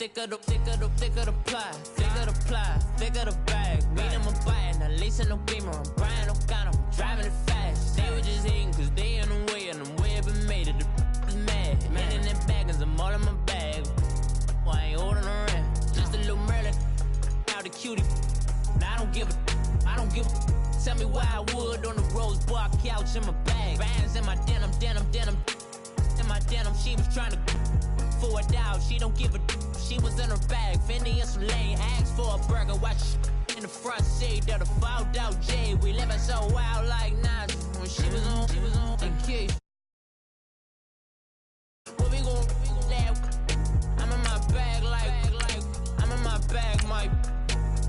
thicker the pie, thicker the ply, thicker the bag. Meet them a buying, at least in no beamer. I'm Brian O'Connor, I'm driving it fast. They were just hating cause they in the way, and I'm way up and made it. The is mad. Man in that bag, cause I'm all in my bag. Well, I ain't holding around. Just a little Merlin, out the cutie. Now I don't give a. Tell me why I would on the rose bar couch in my bag. Bands in my denim. In my denim, she was trying to for it out. She don't give a. She was in her bag. Fendi and some lane. Asked for a burger. Watch in the front seat of the fouled out J. We living so wild like Nas. When she was on the key. What we gon' I'm in my bag like I'm in my bag, Mike.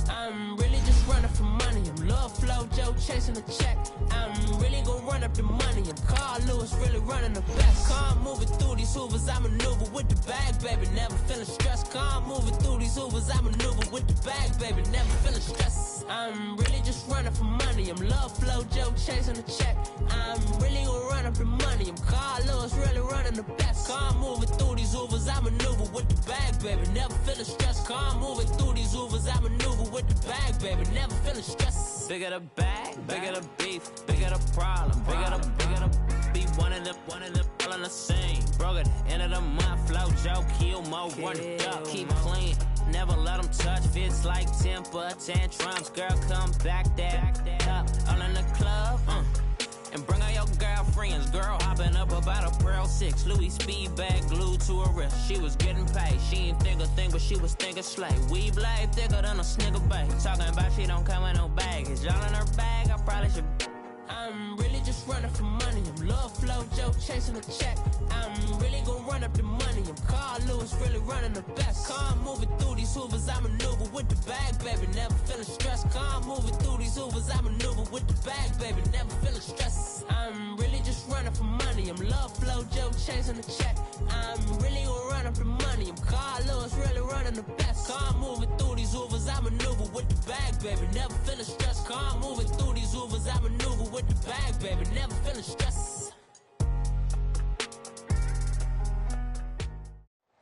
I'm really just running for money. I'm Love Flow Joe chasing a check. I'm really gon' run up the money. And Carl Lewis really running the best. Calm moving through these hoovers, I maneuver with the bag, baby. Never feeling stressed. Calm moving through these hoovers, I maneuver with the bag, baby. Never feeling stressed. I'm really just running for money. I'm Love Flow Joe chasing a check. I'm really gon' run up the money. I'm Carl Lewis really running the best. Calm moving through these hoovers, I maneuver with the bag, baby. Never feeling stressed. Calm moving through these hoovers, I maneuver with the bag, baby. Never feeling stressed. Bigger the bag, bigger the beef, bigger the problem, bigger the be one of the all in the same. Broke at the end of the month, Flow Joe, kill more, run it up, keep clean. Never let them touch, fits like temper tantrums. Girl, come back that up, all in the club, and bring all your girlfriends. Girl hopping up about a Pearl 6 Louis speed bag glued to her wrist. She was getting paid. She ain't think a thing, but she was thinking slay. We blade thicker than a snigger bag. Talking about she don't come with no baggage. Y'all in her bag, I probably should. I'm really just running for money. I'm Love Flow Joe chasing a check. I'm really gon' run up the money. I'm Carl Lewis really running the best. Calm moving through these hoovers, I maneuver with the bag, baby. Never feeling stressed. Calm moving through these hoovers, I maneuver with the bag, baby. Never feeling stressed. I'm really just running for money. I'm Love Flow Joe chasing a check. I'm really gon' run up the money. I'm Carl Lewis really running the best. Calm moving through these hoovers, I maneuver with the bag, baby. Never feeling stressed. Calm moving through these hoovers, I maneuver with the bag, baby. Never feeling stressed.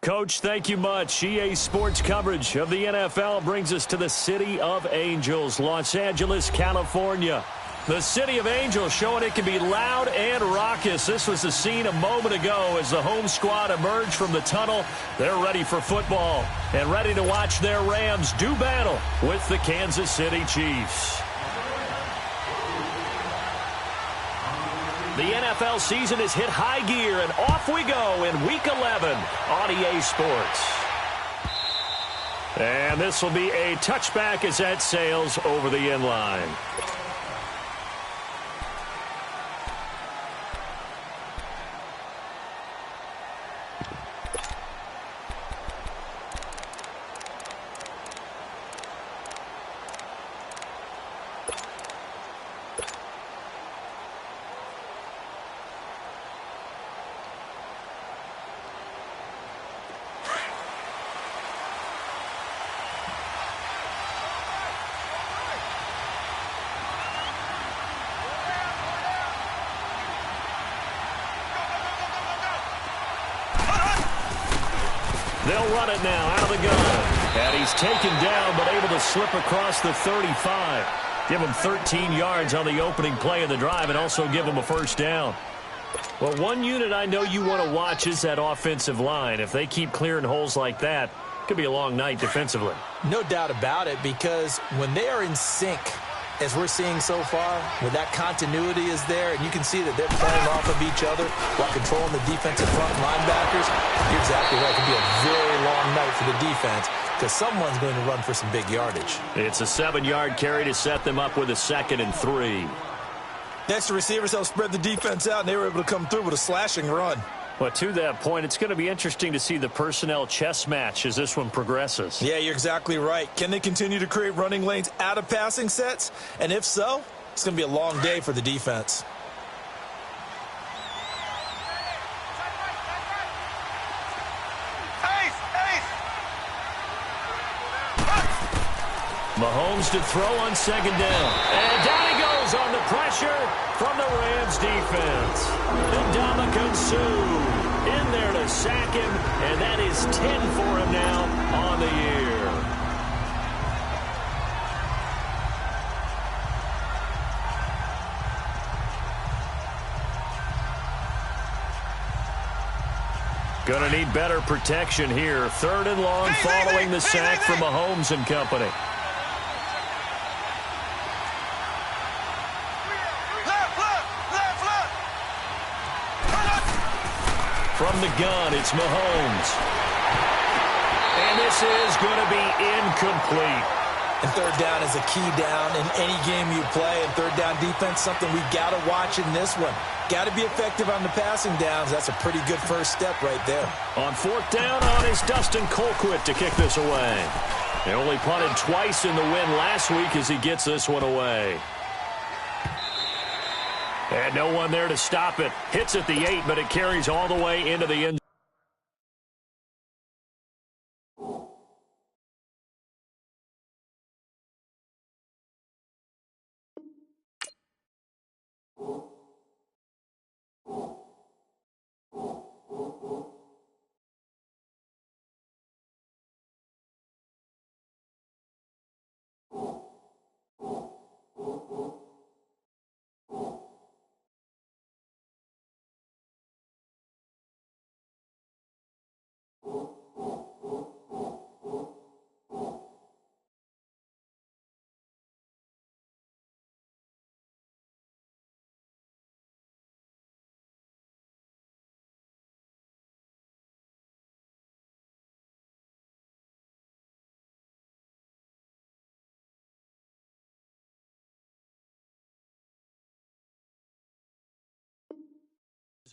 Coach, thank you much. EA Sports coverage of the NFL brings us to the City of Angels, Los Angeles, California. The City of Angels showing it can be loud and raucous. This was the scene a moment ago as the home squad emerged from the tunnel. They're ready for football and ready to watch their Rams do battle with the Kansas City Chiefs. The NFL season has hit high gear, and off we go in Week 11 on EA Sports. And this will be a touchback as that sails over the end line. They'll run it now out of the gun. And he's taken down but able to slip across the 35. Give him 13 yards on the opening play of the drive and also give him a first down. Well, one unit I know you want to watch is that offensive line. If they keep clearing holes like that, it could be a long night defensively. No doubt about it, because when they are in sync, as we're seeing so far, where that continuity is there, and you can see that they're playing off of each other while controlling the defensive front linebackers, you're exactly right. It could be a very long night for the defense because someone's going to run for some big yardage. It's a 7-yard carry to set them up with a 2nd and 3. Next, the receivers helped spread the defense out, and they were able to come through with a slashing run. But to that point, it's going to be interesting to see the personnel chess match as this one progresses. Yeah, you're exactly right. Can they continue to create running lanes out of passing sets? And if so, it's going to be a long day for the defense. Mahomes to throw on 2nd down. And down he goes on the pressure from the Rams defense. Ndamukong Suh in in there to sack him, and that is 10 for him now on the year. Going to need better protection here. 3rd and long following the sack from Mahomes and company. From the gun, it's Mahomes. And this is going to be incomplete. And 3rd down is a key down in any game you play. And 3rd down defense, something we got to watch in this one. Got to be effective on the passing downs. That's a pretty good first step right there. On 4th down on is Dustin Colquitt to kick this away. They only punted twice in the win last week as he gets this one away. And no one there to stop it. Hits at the 8, but it carries all the way into the end.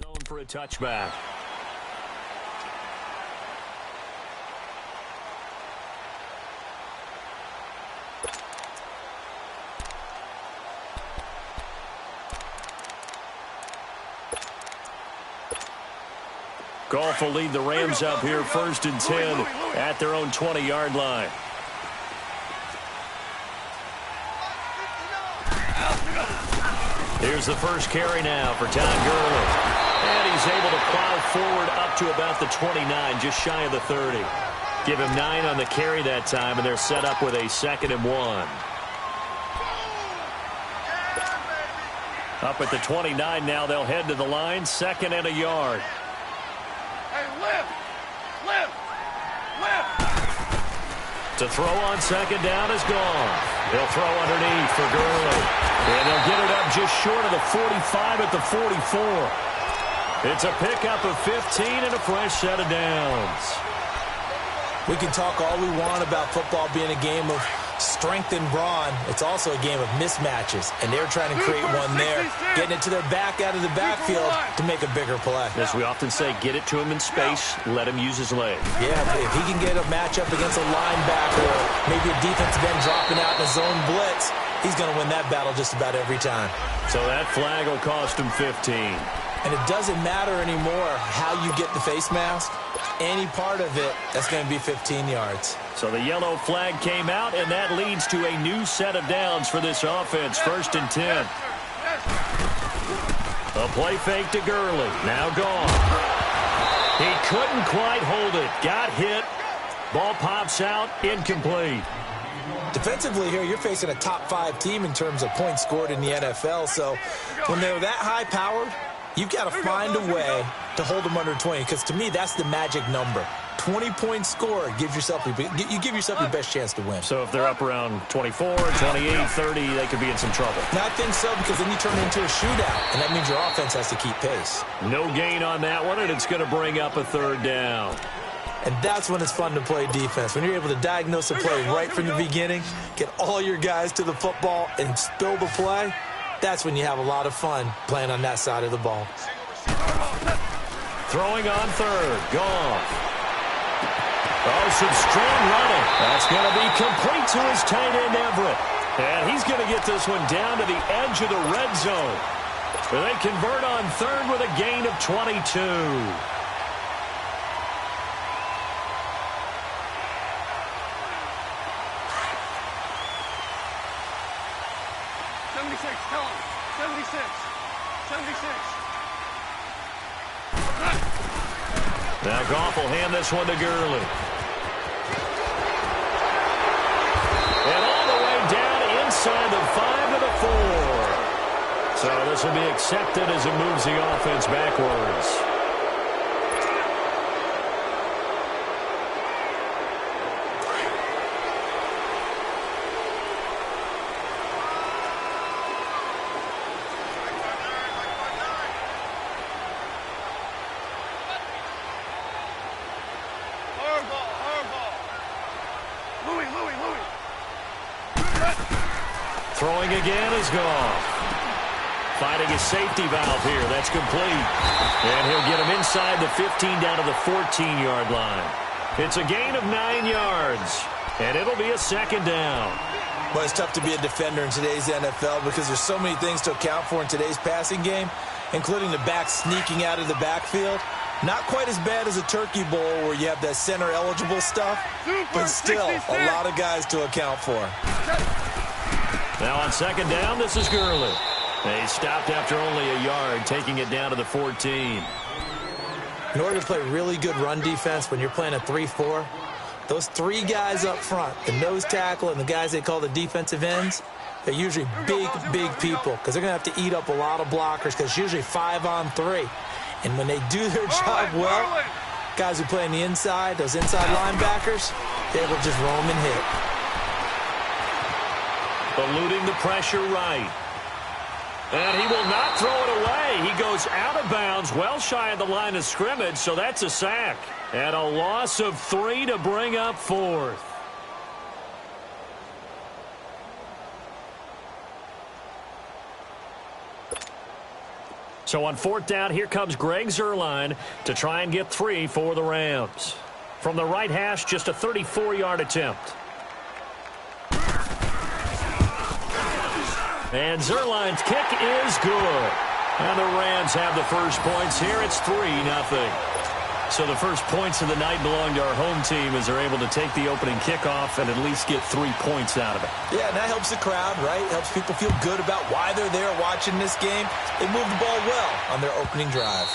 Zone for a touchback. Goff will lead the Rams up here 1st and 10 at their own 20-yard line. Here's the first carry now for Todd Gurley. And he's able to plow forward up to about the 29, just shy of the 30. Give him 9 on the carry that time, and they're set up with a 2nd and 1. Up at the 29 now, they'll head to the line, 2nd and a yard. To throw on 2nd down is gone. They'll throw underneath for Gurley. And they'll get it up just short of the 45 at the 44. It's a pickup of 15 and a fresh set of downs. We can talk all we want about football being a game of strength and brawn. It's also a game of mismatches, and they're trying to create one there, getting it to their back out of the backfield to make a bigger play. As we often say, get it to him in space, let him use his leg. Yeah, if he can get a matchup against a linebacker or maybe a defensive end dropping out in a zone blitz, he's going to win that battle just about every time. So that flag will cost him 15. And it doesn't matter anymore how you get the face mask. Any part of it, that's going to be 15 yards. So the yellow flag came out, and that leads to a new set of downs for this offense. 1st and 10. A play fake to Gurley. Now gone. He couldn't quite hold it. Got hit. Ball pops out. Incomplete. Defensively here, you're facing a top 5 team in terms of points scored in the NFL. So when they're that high-powered, you've got to find a way to hold them under 20, because to me, that's the magic number. 20-point score gives yourself you give yourself your best chance to win. So if they're up around 24, 28, 30, they could be in some trouble. Now, I think so, because then you turn it into a shootout, and that means your offense has to keep pace. No gain on that one, and it's going to bring up a 3rd down. And that's when it's fun to play defense. When you're able to diagnose a play right from the beginning, get all your guys to the football, and spill the play, that's when you have a lot of fun playing on that side of the ball. Throwing on 3rd. Goff. Oh, some strong running. That's going to be complete to his tight end, Everett. And he's going to get this one down to the edge of the red zone, where they convert on 3rd with a gain of 22. 76, tell him. 76. 76. Now Goff will hand this one to Gurley. And all the way down inside the 5 to the 4. So this will be accepted as it moves the offense backwards. Throwing again is Goff. Finding a safety valve here. That's complete. And he'll get him inside the 15 down to the 14-yard line. It's a gain of 9 yards. And it'll be a second down. Well, it's tough to be a defender in today's NFL because there's so many things to account for in today's passing game, including the back sneaking out of the backfield. Not quite as bad as a turkey bowl where you have that center-eligible stuff, but still a lot of guys to account for. Now on second down, this is Gurley. He stopped after only a yard, taking it down to the 14. In order to play really good run defense when you're playing a 3-4, those 3 guys up front, the nose tackle and the guys they call the defensive ends, they're usually big, big people because they're going to have to eat up a lot of blockers because it's usually 5 on 3. And when they do their job well, guys who play on the inside, those inside linebackers, they will just roam and hit. Eluding the pressure right. And he will not throw it away. He goes out of bounds, well shy of the line of scrimmage, so that's a sack. And a loss of 3 to bring up 4th. So on 4th down, here comes Greg Zuerlein to try and get 3 for the Rams. From the right hash, just a 34-yard attempt. And Zuerlein's kick is good. And the Rams have the first points here. It's 3-0. So the first points of the night belong to our home team as they're able to take the opening kickoff and at least get 3 points out of it. Yeah, and that helps the crowd, right? Helps people feel good about why they're there watching this game. They moved the ball well on their opening drive.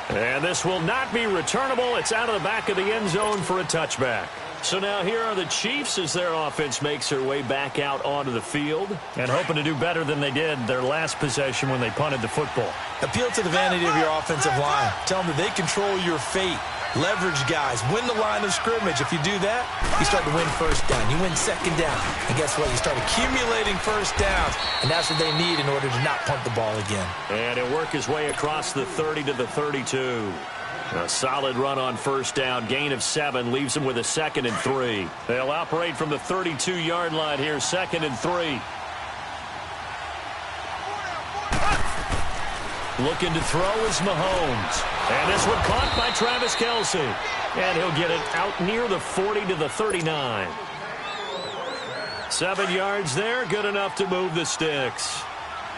And this will not be returnable. It's out of the back of the end zone for a touchback. So now here are the Chiefs as their offense makes their way back out onto the field and hoping to do better than they did their last possession when they punted the football. Appeal to the vanity of your offensive line. Tell them that they control your fate. Leverage guys. Win the line of scrimmage. If you do that, you start to win first down. You win second down. And guess what? You start accumulating first downs. And that's what they need in order to not punt the ball again. And he'll work his way across the 30 to the 32. A solid run on first down. Gain of 7 leaves them with a 2nd and 3. They'll operate from the 32-yard line here. 2nd and 3. Looking to throw is Mahomes. And this one caught by Travis Kelce. And he'll get it out near the 40 to the 39. 7 yards there. Good enough to move the sticks.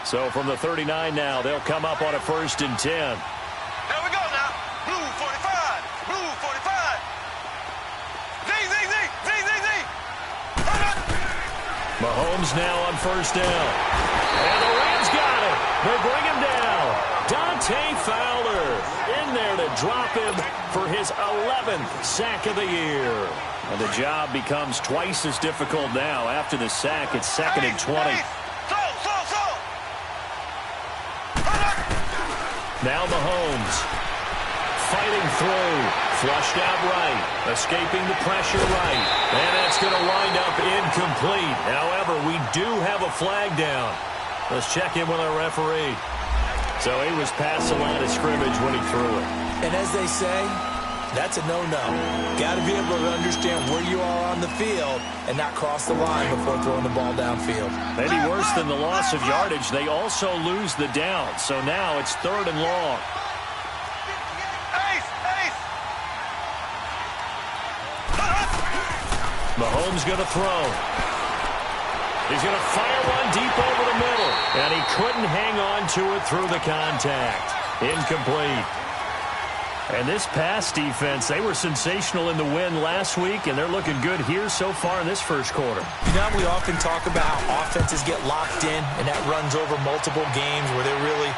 So from the 39 now, they'll come up on a 1st and 10. Here we go now. Blue 45. Blue 45. Z. Mahomes now on first down. And the Rams got it. They bring him down. Dante Fowler in there to drop him for his 11th sack of the year. And the job becomes twice as difficult now. After the sack, it's 2nd and 20. Now Mahomes fighting through. Flushed out right. Escaping the pressure right. And that's going to wind up incomplete. However, we do have a flag down. Let's check in with our referee. So he was past the line of scrimmage when he threw it. And as they say, that's a no-no. Got to be able to understand where you are on the field and not cross the line before throwing the ball downfield. Maybe worse than the loss of yardage, they also lose the down. So now it's 3rd and long. Mahomes going to throw. He's going to fire one deep over the middle. And he couldn't hang on to it through the contact. Incomplete. And this pass defense, they were sensational in the win last week, and they're looking good here so far in this first quarter. You know, we often talk about how offenses get locked in, and that runs over multiple games where they're really,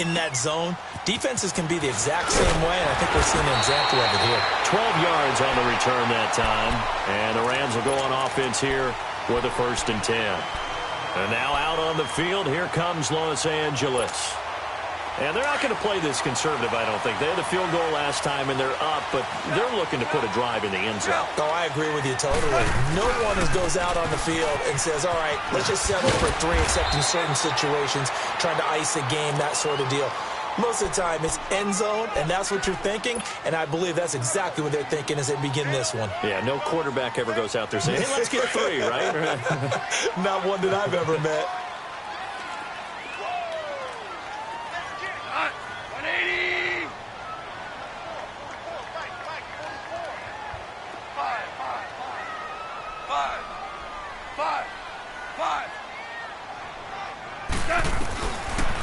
in that zone. Defenses can be the exact same way, and I think we're seeing an example of it here. 12 yards on the return that time, and the Rams will go on offense here with a 1st and 10. And now out on the field, here comes Los Angeles. And they're not going to play this conservative, I don't think. They had the field goal last time, and they're up, but they're looking to put a drive in the end zone. Oh, I agree with you totally. No one goes out on the field and says, all right, let's just settle for 3, except in certain situations, trying to ice a game, that sort of deal. Most of the time, it's end zone, and that's what you're thinking, and I believe that's exactly what they're thinking as they begin this one. Yeah, no quarterback ever goes out there saying, hey, let's get 3, right? Not one that I've ever met.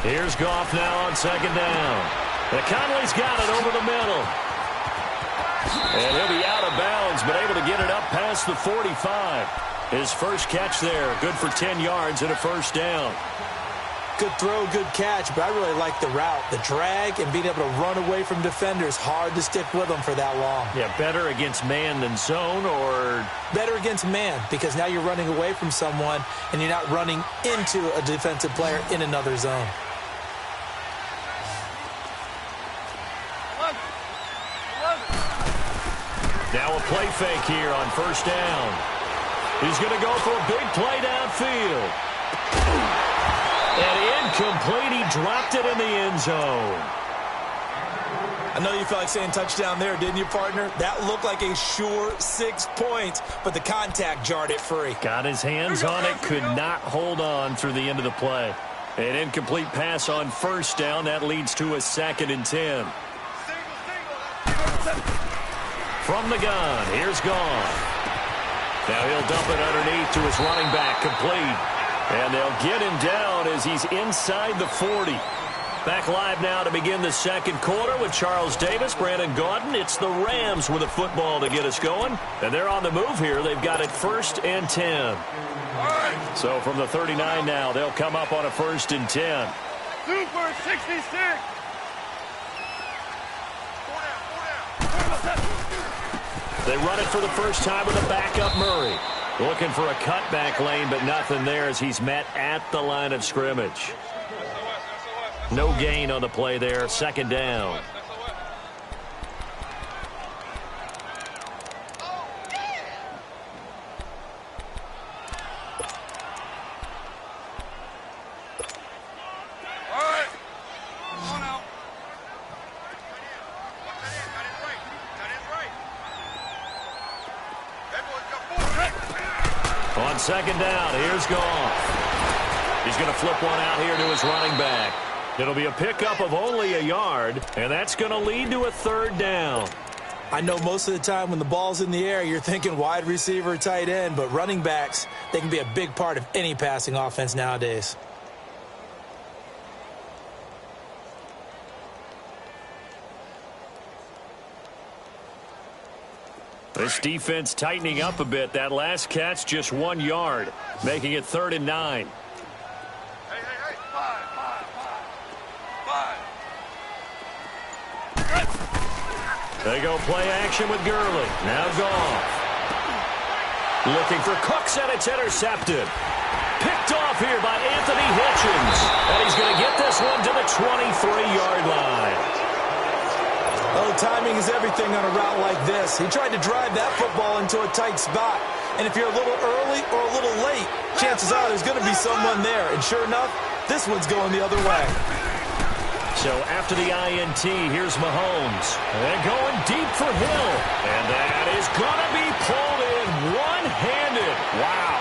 Here's Goff now on 2nd down. And Conley's got it over the middle. And he'll be out of bounds, but able to get it up past the 45. His first catch there, good for 10 yards and a 1st down. Good throw, good catch, but I really like the route. The drag and being able to run away from defenders, hard to stick with them for that long. Yeah, better against man than zone, or? Better against man, because now you're running away from someone and you're not running into a defensive player in another zone. Now a play fake here on 1st down. He's going to go for a big play downfield. And incomplete. He dropped it in the end zone. I know you felt like saying touchdown there, didn't you, partner? That looked like a sure 6 points, but the contact jarred it free. Got his hands on it, could not hold on through the end of the play. An incomplete pass on 1st down. That leads to a 2nd and 10. From the gun, here's Goff. Now he'll dump it underneath to his running back, complete. And they'll get him down as he's inside the 40. Back live now to begin the 2nd quarter with Charles Davis, Brandon Gaudin. It's the Rams with a football to get us going. And they're on the move here. They've got it 1st and 10. So from the 39 now, they'll come up on a 1st and 10. Super 66. They run it for the first time with a backup Murray. Looking for a cutback lane, but nothing there as he's met at the line of scrimmage. No gain on the play there. 2nd down. On 2nd down, here's Goff. He's going to flip one out here to his running back. It'll be a pickup of only a yard, and that's going to lead to a 3rd down. I know most of the time when the ball's in the air, you're thinking wide receiver, tight end, but running backs, they can be a big part of any passing offense nowadays. This defense tightening up a bit. That last catch just 1 yard, making it 3rd and 9. Hey. 5. They go play action with Gurley. Now Goff. Looking for Cooks, and it's intercepted. Picked off here by Anthony Hitchens. And he's going to get this one to the 23-yard line. Oh, timing is everything on a route like this. He tried to drive that football into a tight spot. And if you're a little early or a little late, chances are there's going to be someone there. And sure enough, this one's going the other way. So after the INT, here's Mahomes. And going deep for Hill. And that is going to be pulled in one-handed. Wow.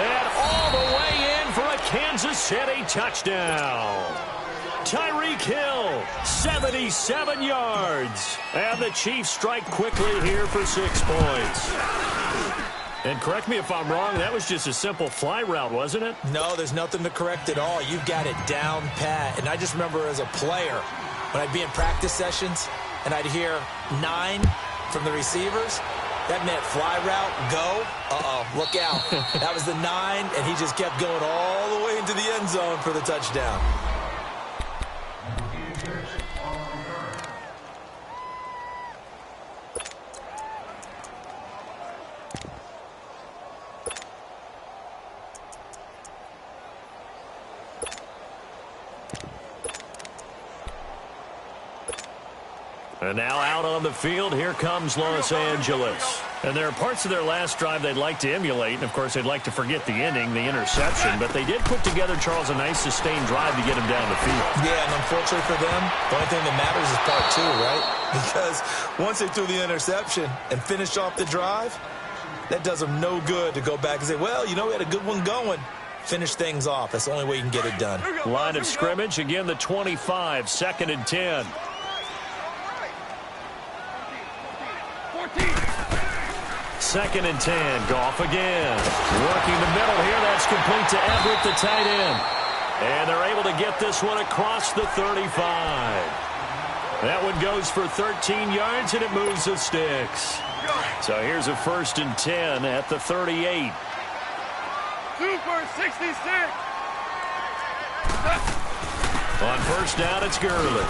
And all the way in for a Kansas City touchdown. Tyreek Hill, 77 yards. And the Chiefs strike quickly here for 6 points. And correct me if I'm wrong, that was just a simple fly route, wasn't it? No, there's nothing to correct at all. You've got it down pat. And I just remember as a player, when I'd be in practice sessions, and I'd hear 9 from the receivers, that meant fly route, go. Look out. That was the 9, and he just kept going all the way into the end zone for the touchdown. And now out on the field, here comes Los Angeles. And there are parts of their last drive they'd like to emulate. And, of course, they'd like to forget the ending, the interception. But they did put together, Charles, a nice sustained drive to get him down the field. Yeah, and unfortunately for them, the only thing that matters is part 2, right? Because once they threw the interception and finished off the drive, that does them no good to go back and say, well, you know, we had a good one going. Finish things off. That's the only way you can get it done. Line of scrimmage, again, the 25, 2nd and 10. 2nd and 10. Goff again. Working the middle here. That's complete to Everett, the tight end. And they're able to get this one across the 35. That one goes for 13 yards, and it moves the sticks. So here's a 1st and 10 at the 38. Super 66. On 1st down, it's Gurley.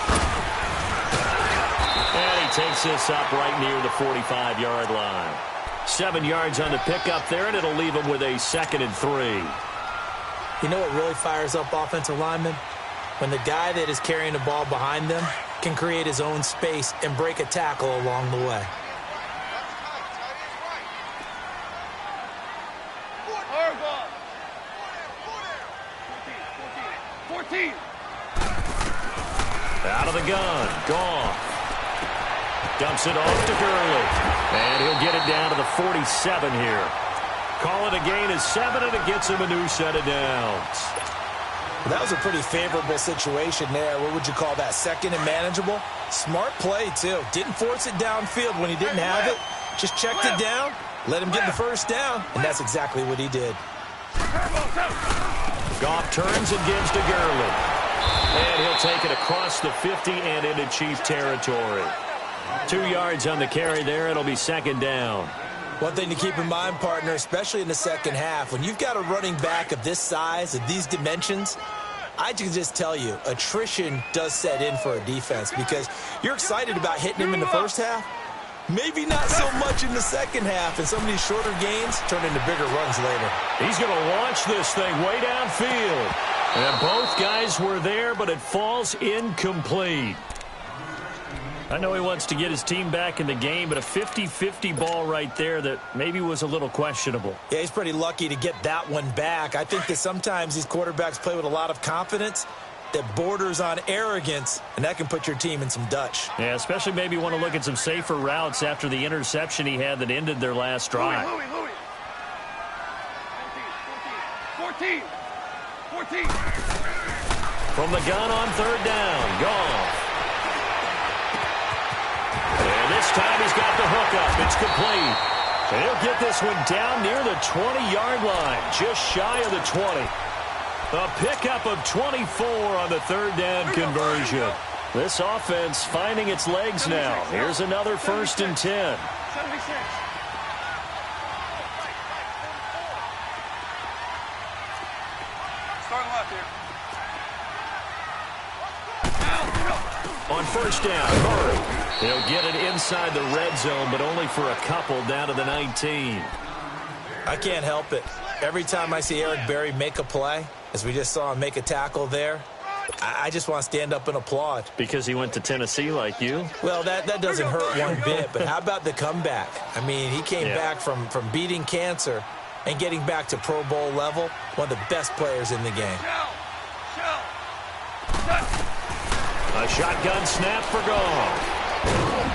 And he takes this up right near the 45-yard line. 7 yards on the pickup there, and it'll leave him with a 2nd and 3. You know what really fires up offensive linemen? When the guy that is carrying the ball behind them can create his own space and break a tackle along the way. Out of the gun. Goff. Dumps it off to Gurley. And he'll get it down to the 47 here. Call it a gain of 7, and it gets him a new set of downs. That was a pretty favorable situation there. What would you call that? 2nd and manageable? Smart play, too. Didn't force it downfield when he didn't have it. Just checked it down, let him get the 1st down, and that's exactly what he did. Goff turns and gives to Gurley. And he'll take it across the 50 and into Chief territory. 2 yards on the carry there. It'll be 2nd down. One thing to keep in mind, partner, especially in the second half, when you've got a running back of this size, of these dimensions, I can just tell you, attrition does set in for a defense because you're excited about hitting him in the first half. Maybe not so much in the second half, and some of these shorter gains turn into bigger runs later. He's going to launch this thing way downfield. And both guys were there, but it falls incomplete. I know he wants to get his team back in the game, but a 50-50 ball right there that maybe was a little questionable. Yeah, he's pretty lucky to get that one back. I think that sometimes these quarterbacks play with a lot of confidence that borders on arrogance, and that can put your team in some Dutch. Yeah, especially maybe want to look at some safer routes after the interception he had that ended their last drive. Louis. 14. From the gun on 3rd down, Goff. And this time he's got the hookup. It's complete. And he'll get this one down near the 20-yard line, just shy of the 20. A pickup of 24 on the 3rd down conversion. This offense finding its legs now. Here's another 1st and 10. 76. Starting left here. On 1st down, Murray. He'll get it inside the red zone, but only for a couple down to the 19. I can't help it. Every time I see Eric Berry make a play, as we just saw him make a tackle there, I just want to stand up and applaud. Because he went to Tennessee like you? Well, that doesn't hurt one bit, but how about the comeback? I mean, he came back from beating cancer and getting back to Pro Bowl level, one of the best players in the game. A shotgun snap for Goff.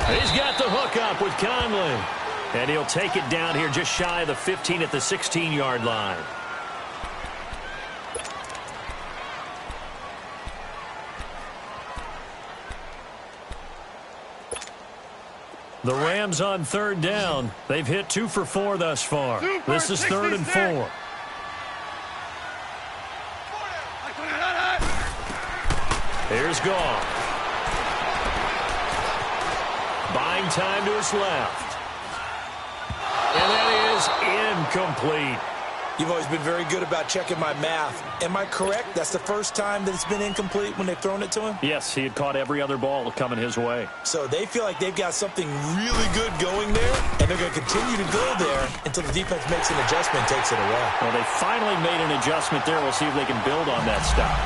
He's got the hookup with Conley. And he'll take it down here just shy of the 15 at the 16-yard line. The Rams on 3rd down. They've hit 2 for 4 thus far. This is 3rd and 4. Here's Goff. Buying time to his left. And that is incomplete. You've always been very good about checking my math. Am I correct? That's the first time that it's been incomplete when they've thrown it to him? Yes, he had caught every other ball coming his way. So they feel like they've got something really good going there, and they're going to continue to go there until the defense makes an adjustment and takes it away. Well, they finally made an adjustment there. We'll see if they can build on that stop.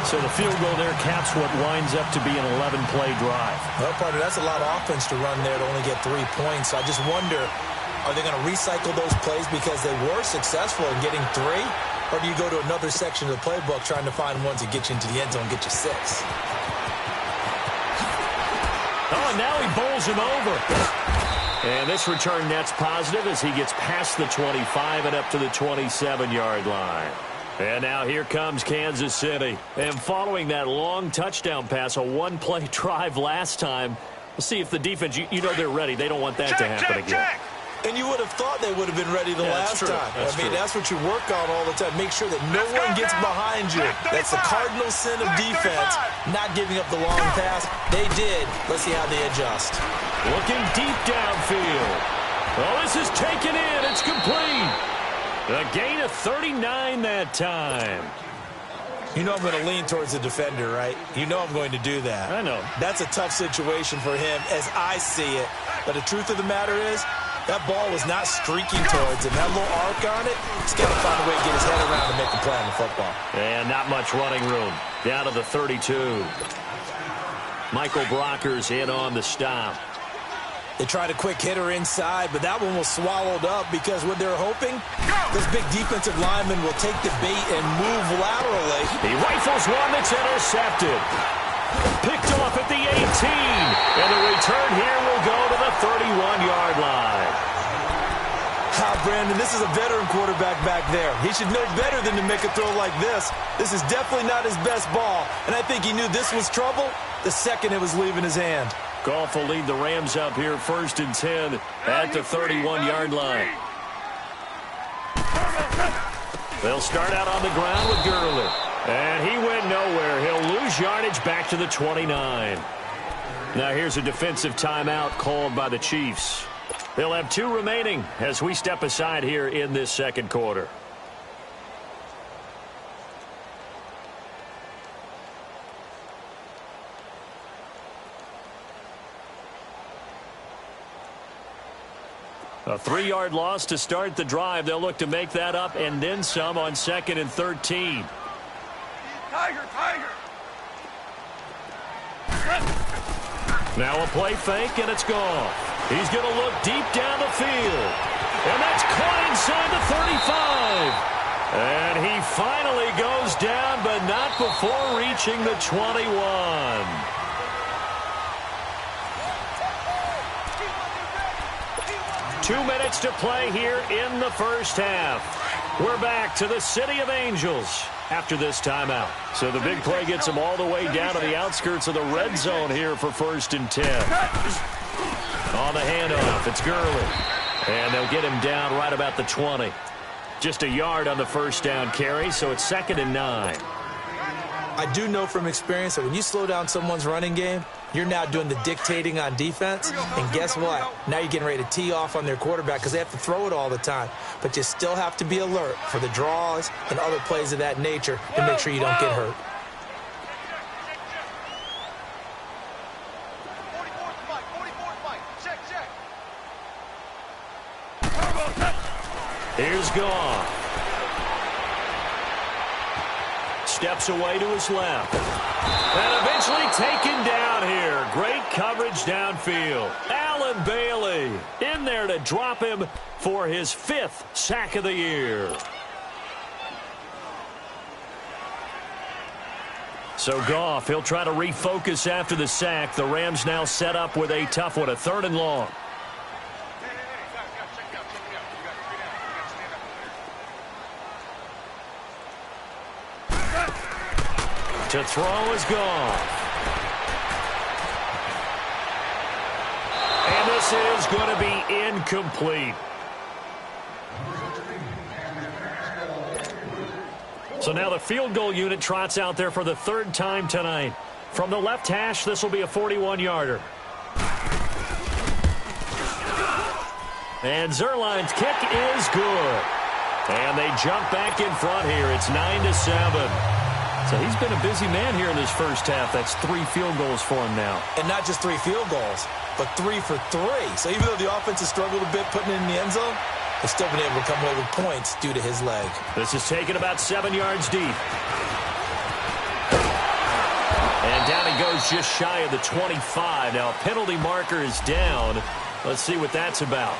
So the field goal there caps what winds up to be an 11-play drive. Well, partner, that's a lot of offense to run there to only get 3 points. So I just wonder, are they going to recycle those plays because they were successful in getting 3? Or do you go to another section of the playbook trying to find ones that get you into the end zone and get you 6? Oh, and now he bowls him over. And this return net's positive as he gets past the 25 and up to the 27-yard line. And now here comes Kansas City. And following that long touchdown pass, a one-play drive last time, we'll see if the defense, you know they're ready. They don't want that to happen again. And you would have thought they would have been ready the last time. That's what you work on all the time. Make sure that no one gets behind you. That's the cardinal sin of defense, not giving up the long pass. They did. Let's see how they adjust. Looking deep downfield. Oh, this is taken in. It's complete. A gain of 39 that time. You know I'm going to lean towards the defender, right? You know I'm going to do that. I know. That's a tough situation for him as I see it. But the truth of the matter is, that ball was not streaking towards him. That little arc on it, he's got to find a way to get his head around and make a play on the football. And not much running room. Down to the 32. Michael Brocker's in on the stop. They tried a quick hitter inside, but that one was swallowed up because what they're hoping, this big defensive lineman will take the bait and move laterally. He rifles one that's intercepted. Picked off at the 18. And the return here will go to the 31-yard line. Brandon, this is a veteran quarterback back there. He should know better than to make a throw like this. This is definitely not his best ball, and I think he knew this was trouble the second it was leaving his hand. Goff will lead the Rams up here 1st and 10 at the 31-yard line. They'll start out on the ground with Gurley. And he went nowhere. He'll lose yardage back to the 29. Now here's a defensive timeout called by the Chiefs. They'll have 2 remaining as we step aside here in this second quarter. A 3-yard loss to start the drive. They'll look to make that up and then some on 2nd and 13. Tiger. Now a play fake, and it's gone. He's going to look deep down the field. And that's caught inside the 35. And he finally goes down, but not before reaching the 21. 2 minutes to play here in the first half. We're back to the City of Angels after this timeout. So the big play gets them all the way down to the outskirts of the red zone here for 1st and 10. On the handoff, it's Gurley. And they'll get him down right about the 20. Just a yard on the first down carry, so it's 2nd and 9. I do know from experience that when you slow down someone's running game, you're now doing the dictating on defense. And guess what? Now you're getting ready to tee off on their quarterback because they have to throw it all the time. But you still have to be alert for the draws and other plays of that nature to make sure you don't get hurt. Here's Goff. Steps away to his left. And eventually taken down here. Great coverage downfield. Allen Bailey in there to drop him for his 5th sack of the year. So Goff, he'll try to refocus after the sack. The Rams now set up with a tough one, a 3rd and long. To throw is Goff. And this is going to be incomplete. So now the field goal unit trots out there for the 3rd time tonight. From the left hash, this will be a 41-yarder. And Zerline's kick is good. And they jump back in front here. It's 9-7. So he's been a busy man here in this first half. That's 3 field goals for him now. And not just 3 field goals, but 3 for 3. So even though the offense has struggled a bit putting it in the end zone, they've still been able to come away with points due to his leg. This is taken about 7 yards deep. And down he goes just shy of the 25. Now a penalty marker is down. Let's see what that's about.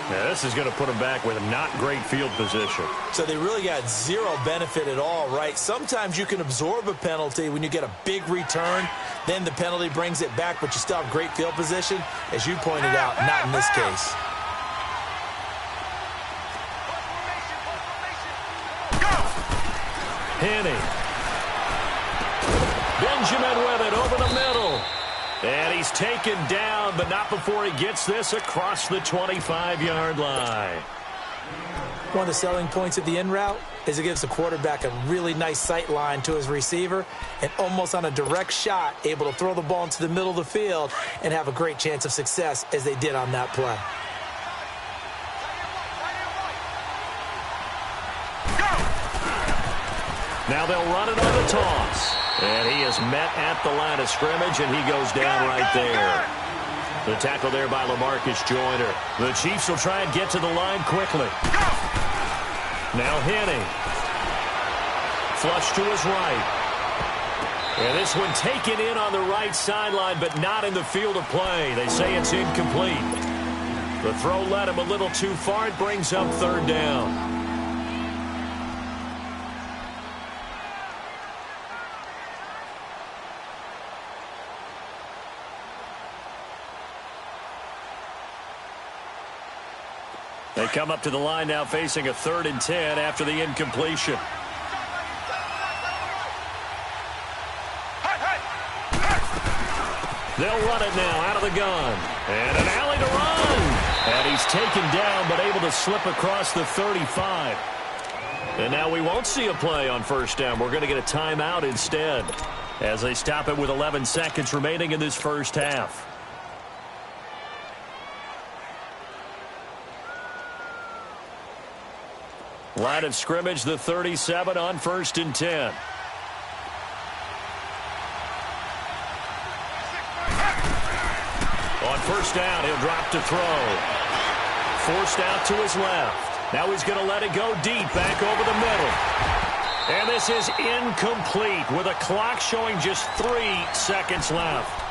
Now, this is going to put him back with a not great field position. So they really got zero benefit at all, right? Sometimes you can absorb a penalty when you get a big return. Then the penalty brings it back, but you still have great field position. As you pointed out, not in this case. Henning. Benjamin with it over the middle. And he's taken down, but not before he gets this across the 25-yard line. One of the selling points of the in route is it gives the quarterback a really nice sight line to his receiver and almost on a direct shot able to throw the ball into the middle of the field and have a great chance of success as they did on that play. Now they'll run it on the toss. And he is met at the line of scrimmage, and he goes down right there. The tackle there by LaMarcus Joyner. The Chiefs will try and get to the line quickly. Now Henning. Flush to his right. And this one taken in on the right sideline, but not in the field of play. They say it's incomplete. The throw led him a little too far. It brings up 3rd down. They come up to the line now facing a 3rd and 10 after the incompletion. They'll run it now out of the gun. And an alley to run. And he's taken down but able to slip across the 35. And now we won't see a play on 1st down. We're going to get a timeout instead as they stop it with 11 seconds remaining in this first half. Line of scrimmage, the 37 on 1st and 10. On 1st down, he'll drop to throw. Forced out to his left. Now he's going to let it go deep, back over the middle. And this is incomplete with a clock showing just 3 seconds left.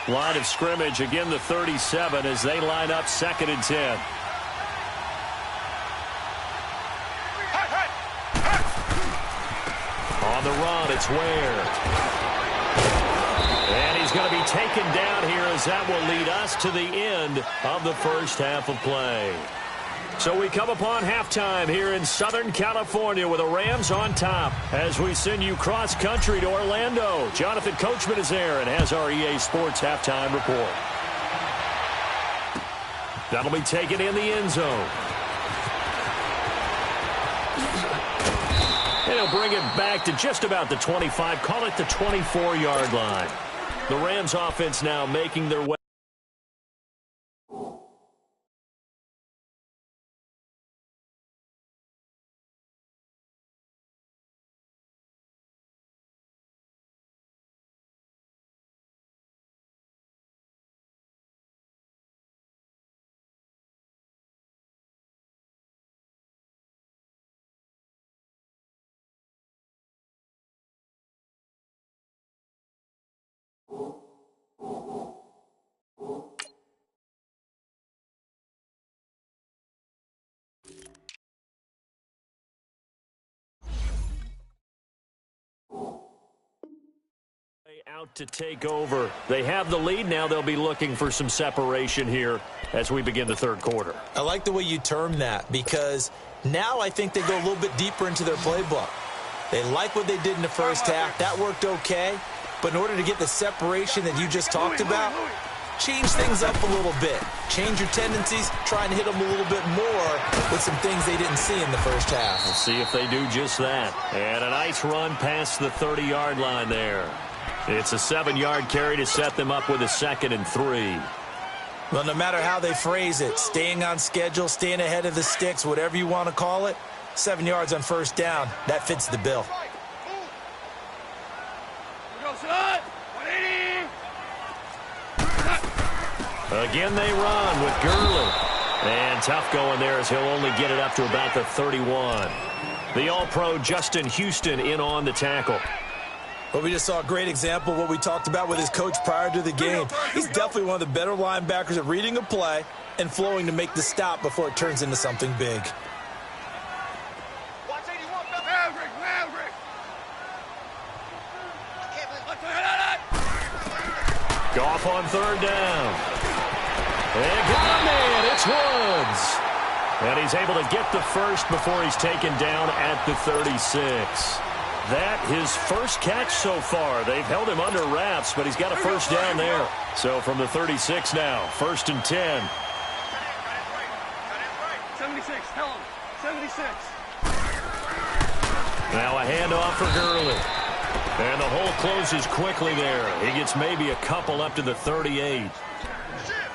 Line of scrimmage, again the 37 as they line up 2nd and 10. On the run, it's Ware. And he's going to be taken down here as that will lead us to the end of the first half of play. So we come upon halftime here in Southern California with the Rams on top as we send you cross-country to Orlando. Jonathan Coachman is there and has our EA Sports halftime report. That'll be taken in the end zone. And he'll bring it back to just about the 25, call it the 24-yard line. The Rams offense now making their way. Out to take over. They have the lead. Now they'll be looking for some separation here as we begin the 3rd quarter. I like the way you term that because now I think they go a little bit deeper into their playbook. They like what they did in the first half. That worked okay. But in order to get the separation that you just talked about, change things up a little bit. Change your tendencies, try and hit them a little bit more with some things they didn't see in the first half. We'll see if they do just that. And a nice run past the 30-yard line there. It's a 7-yard carry to set them up with a 2nd and 3. Well, no matter how they phrase it, staying on schedule, staying ahead of the sticks, whatever you want to call it, 7 yards on first down, that fits the bill. Again, they run with Gurley. And tough going there as he'll only get it up to about the 31. The All-Pro Justin Houston in on the tackle. Well, we just saw a great example of what we talked about with his coach prior to the game. He's definitely one of the better linebackers at reading a play and flowing to make the stop before it turns into something big. Goff on 3rd down. And got a man. It's Woods. And he's able to get the first before he's taken down at the 36. That his first catch so far. They've held him under wraps, but he's got a first down there. So from the 36 now, 1st and 10. 76, tell him. 76. Now a handoff for Gurley. And the hole closes quickly there. He gets maybe a couple up to the 38.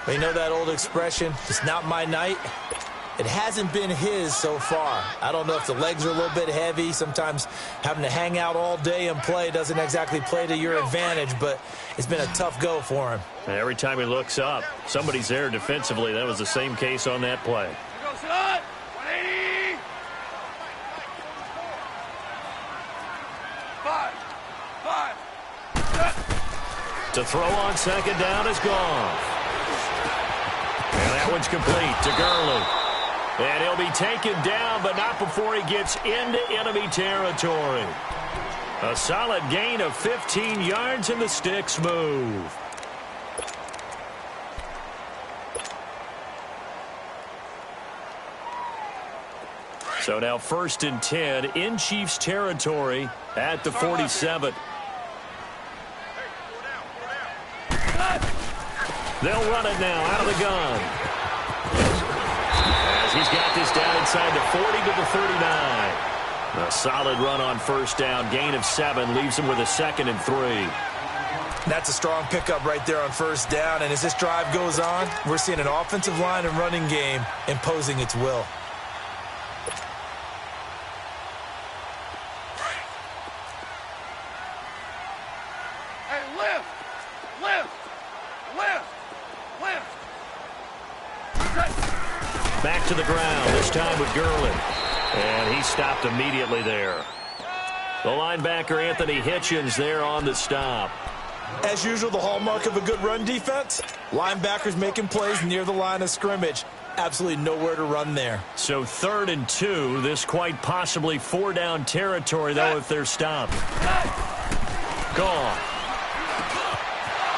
You know that old expression, it's not my night? It hasn't been his so far. I don't know if the legs are a little bit heavy. Sometimes having to hang out all day and play doesn't exactly play to your advantage, but it's been a tough go for him. Every time he looks up, somebody's there defensively. That was the same case on that play. To throw on 2nd down is Goff. And that one's complete to Gurley. And he'll be taken down, but not before he gets into enemy territory. A solid gain of 15 yards, and the sticks move. So now 1st and 10 in Chiefs territory at the 47. They'll run it now out of the gun. As he's got this down inside the 40 to the 39. A solid run on first down. Gain of 7 leaves him with a 2nd and 3. That's a strong pickup right there on first down. And as this drive goes on, we're seeing an offensive line and running game imposing its will. Back to the ground, this time with Gurley. And he stopped immediately there. The linebacker, Anthony Hitchens, there on the stop. As usual, the hallmark of a good run defense, linebackers making plays near the line of scrimmage. Absolutely nowhere to run there. So 3rd and 2, this quite possibly 4-down territory, though, if they're stopped. Gone.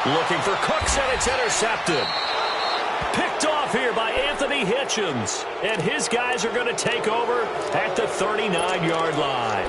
Looking for Cooks, and it's intercepted. Picked off here by Anthony Hitchens. And his guys are going to take over at the 39-yard line.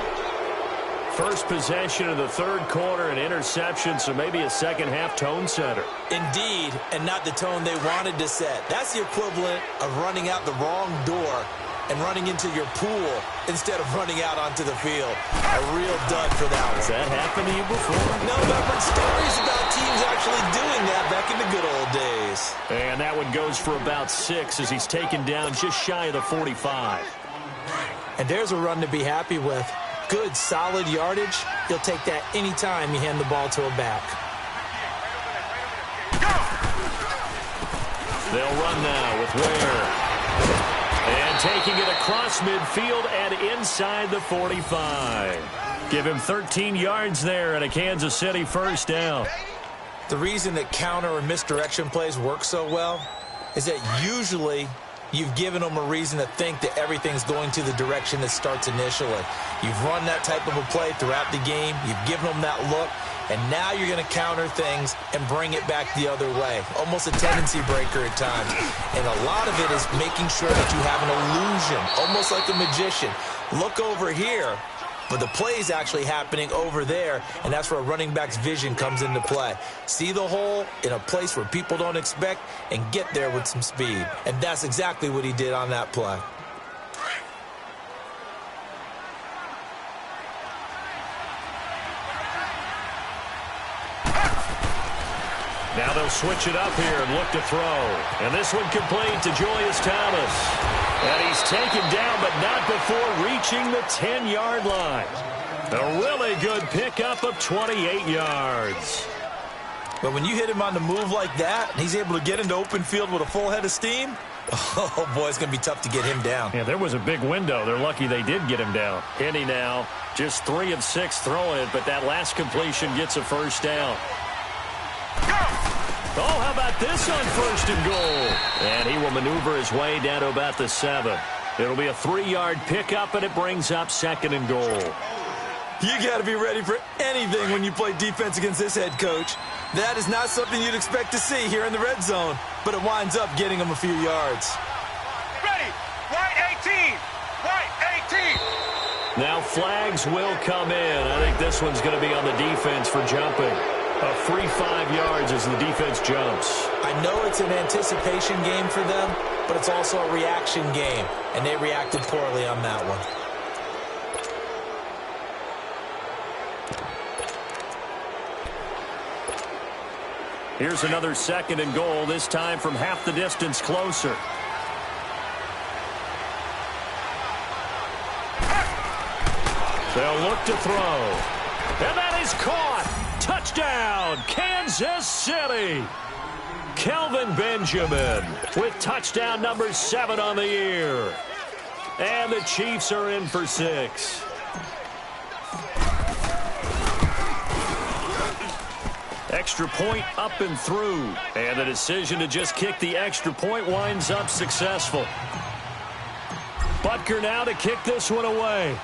First possession of the 3rd quarter, an interception, so maybe a second-half tone setter. Indeed, and not the tone they wanted to set. That's the equivalent of running out the wrong door and running into your pool instead of running out onto the field. A real dud for that one. Has that happened to you before? No, but I've heard stories about teams actually doing that back in the good old days. And that one goes for about 6 as he's taken down just shy of the 45. And there's a run to be happy with. Good, solid yardage. You'll take that anytime you hand the ball to a back. They'll run now with Ware. And taking it across midfield and inside the 45. Give him 13 yards there and a Kansas City first down. The reason that counter or misdirection plays work so well is that usually you've given them a reason to think that everything's going to the direction that starts initially. You've run that type of a play throughout the game. You've given them that look. And now you're going to counter things and bring it back the other way. Almost a tendency breaker at times. And a lot of it is making sure that you have an illusion, almost like a magician. Look over here. but the play is actually happening over there, and that's where a running back's vision comes into play. See the hole in a place where people don't expect and get there with some speed. And that's exactly what he did on that play. Now they'll switch it up here and look to throw. And this one complete to Julius Thomas. And he's taken down, but not before reaching the 10-yard line. A really good pickup of 28 yards. But when you hit him on the move like that, and he's able to get into open field with a full head of steam, oh, boy, it's going to be tough to get him down. Yeah, there was a big window. They're lucky they did get him down. Henny now, just 3 of 6 throwing it, but that last completion gets a first down. Oh, how about this on 1st and goal? And he will maneuver his way down to about the 7. It'll be a 3-yard pickup, and it brings up 2nd and goal. You got to be ready for anything when you play defense against this head coach. That is not something you'd expect to see here in the red zone, but it winds up getting him a few yards. Ready. Right 18. Right 18. Now flags will come in. I think this one's going to be on the defense for jumping. A free 5 yards as the defense jumps. I know it's an anticipation game for them, but it's also a reaction game, and they reacted poorly on that one. Here's another 2nd and goal, this time from half the distance closer. They'll look to throw. And that is caught. Touchdown, Kansas City. Kelvin Benjamin with touchdown number 7 on the year. And the Chiefs are in for 6. Extra point up and through. And the decision to just kick the extra point winds up successful. Butker now to kick this one away.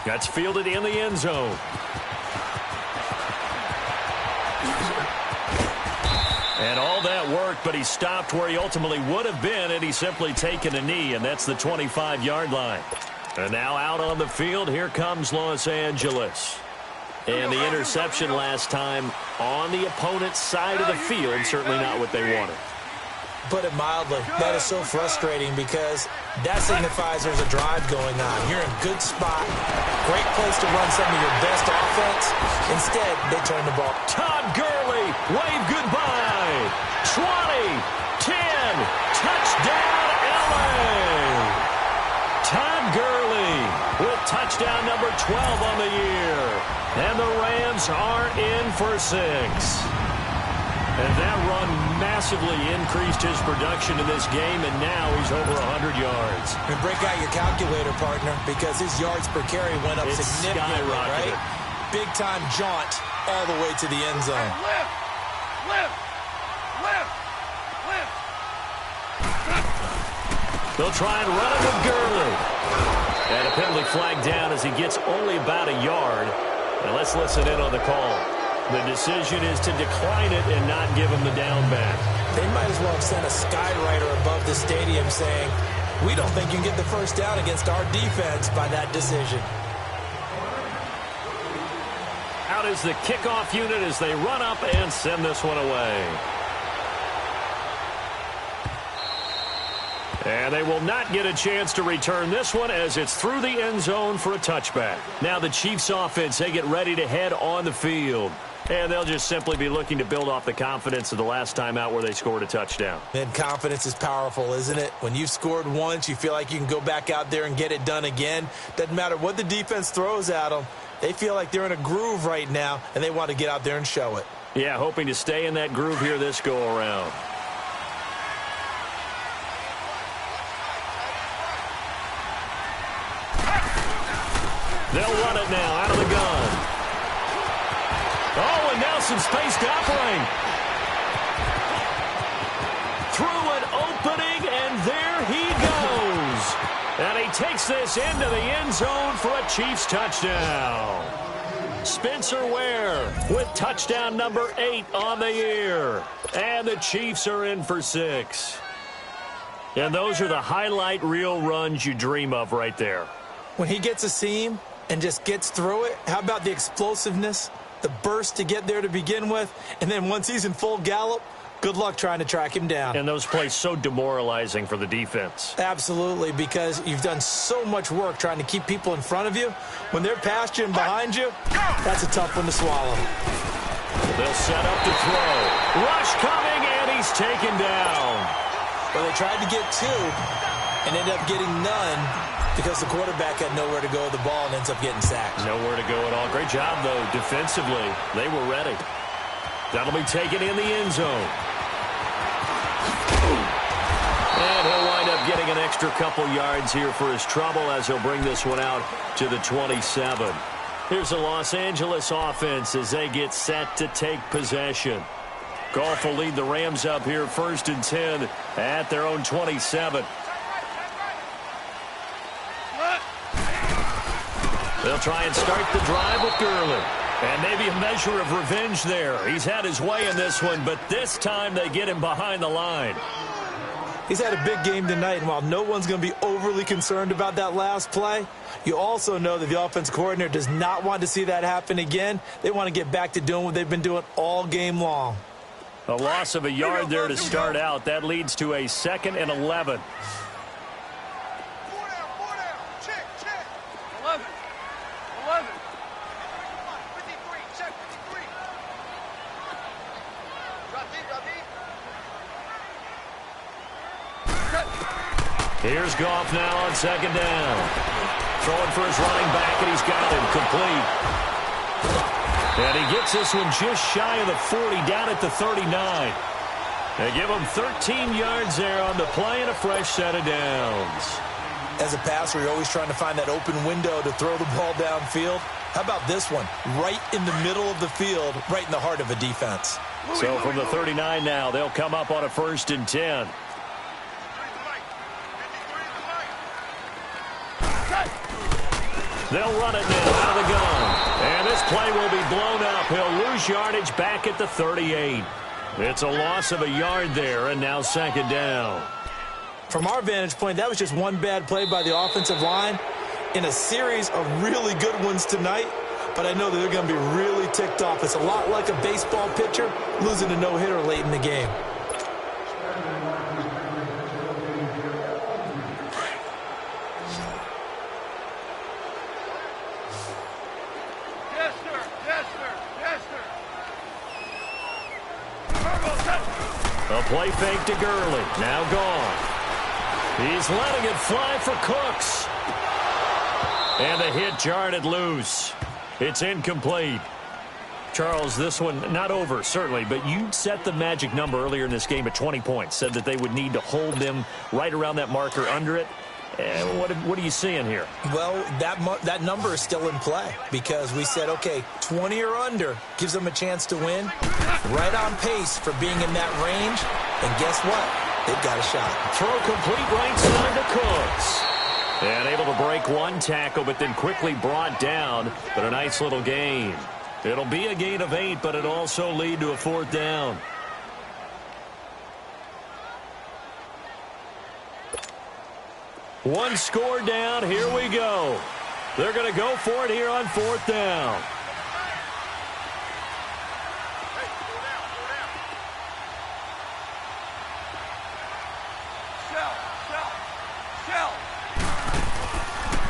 That's fielded in the end zone. And all that work, but he stopped where he ultimately would have been, and he's simply taken a knee, and that's the 25-yard line. And now out on the field, here comes Los Angeles. And the interception last time on the opponent's side of the field, certainly not what they wanted. Put it mildly, that is so frustrating because that signifies there's a drive going on. You're in a good spot, great place to run some of your best offense. Instead, they turn the ball. Todd Gurley, wave goodbye. 20, 10, touchdown LA. Todd Gurley with touchdown number 12 on the year. And the Rams are in for 6. And that run massively increased his production in this game, and now he's over 100 yards. And break out your calculator, partner, because his yards per carry went up significantly, right? Big-time jaunt all the way to the end zone. Lift! Lift! Lift! Lift! They'll try and run it with Gurley. And a penalty flag down as he gets only about a yard. Now let's listen in on the call. The decision is to decline it and not give him the down back. They might as well have sent a skywriter above the stadium saying, we don't think you can get the first down against our defense by that decision. Out is the kickoff unit as they run up and send this one away. And they will not get a chance to return this one as it's through the end zone for a touchback. Now the Chiefs offense, they get ready to head on the field. And they'll just simply be looking to build off the confidence of the last time out where they scored a touchdown. And confidence is powerful, isn't it? When you've scored once, you feel like you can go back out there and get it done again. Doesn't matter what the defense throws at them. They feel like they're in a groove right now, and they want to get out there and show it. Yeah, hoping to stay in that groove here this go-around. They'll run it now out of the gun. Oh, and now some space to operate. Through an opening, and there he goes. And he takes this into the end zone for a Chiefs touchdown. Spencer Ware with touchdown number 8 on the year. And the Chiefs are in for 6. And those are the highlight reel runs you dream of right there. When he gets a seam and just gets through it, how about the explosiveness, the burst to get there to begin with, and then once he's in full gallop, good luck trying to track him down. And those plays so demoralizing for the defense. Absolutely, because you've done so much work trying to keep people in front of you. When they're past you and behind you, that's a tough one to swallow. They'll set up to throw. Rush coming, and he's taken down. Well, they tried to get two and ended up getting none because the quarterback had nowhere to go with the ball and ends up getting sacked. Nowhere to go at all. Great job, though, defensively. They were ready. That'll be taken in the end zone. And he'll wind up getting an extra couple yards here for his trouble as he'll bring this one out to the 27. Here's the Los Angeles offense as they get set to take possession. Goff will lead the Rams up here 1st and 10 at their own 27. They'll try and start the drive with Gurley. And maybe a measure of revenge there. He's had his way in this one, but this time they get him behind the line. He's had a big game tonight, and while no one's going to be overly concerned about that last play, you also know that the offense coordinator does not want to see that happen again. They want to get back to doing what they've been doing all game long. A loss of a yard there to start out. That leads to a 2nd and 11. 4 down. Check. 11. 53. Check 53. Drop deep. Here's Goff now on 2nd down. Throwing for his running back, and he's got him complete. And he gets this one just shy of the 40, down at the 39. They give him 13 yards there on the play and a fresh set of downs. As a passer, you're always trying to find that open window to throw the ball downfield. How about this one? Right in the middle of the field, right in the heart of a defense. So from the 39 now, they'll come up on a 1st and 10. They'll run it now out of the gun. And this play will be blown up. He'll lose yardage back at the 38. It's a loss of a yard there, and now 2nd down. From our vantage point, that was just one bad play by the offensive line in a series of really good ones tonight. But I know that they're going to be really ticked off. It's a lot like a baseball pitcher losing a no-hitter late in the game. A play fake to Gurley. Now gone. He's letting it fly for Cooks. And the hit jarred it loose. It's incomplete. Charles, this one not over, certainly, but you set the magic number earlier in this game at 20 points. Said that they would need to hold them right around that marker under it. What are you seeing here? Well, that number is still in play because we said, okay, 20 or under gives them a chance to win. Right on pace for being in that range. And guess what? They've got a shot. Throw complete right side to Cooks. And able to break one tackle, but then quickly brought down. But a nice little gain. It'll be a gain of 8, but it'll also lead to a 4th down. One score down. Here we go. They're going to go for it here on 4th down.